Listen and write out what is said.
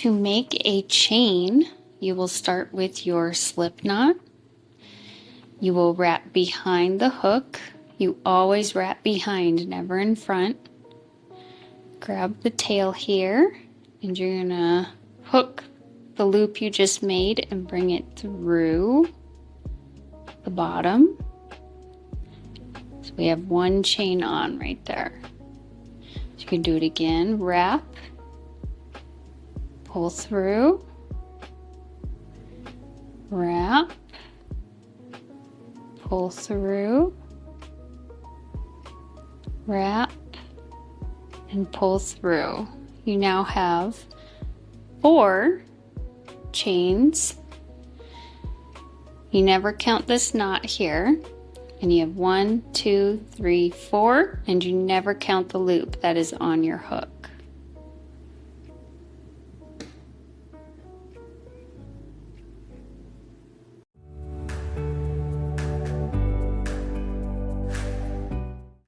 To make a chain, you will start with your slip knot. You will wrap behind the hook. You always wrap behind, never in front. Grab the tail here, and you're gonna hook the loop you just made and bring it through the bottom. So we have one chain on right there. So you can do it again, wrap, pull through, wrap, pull through, wrap, and pull through. You now have 4 chains. You never count this knot here. And you have 1, 2, 3, 4, and you never count the loop that is on your hook.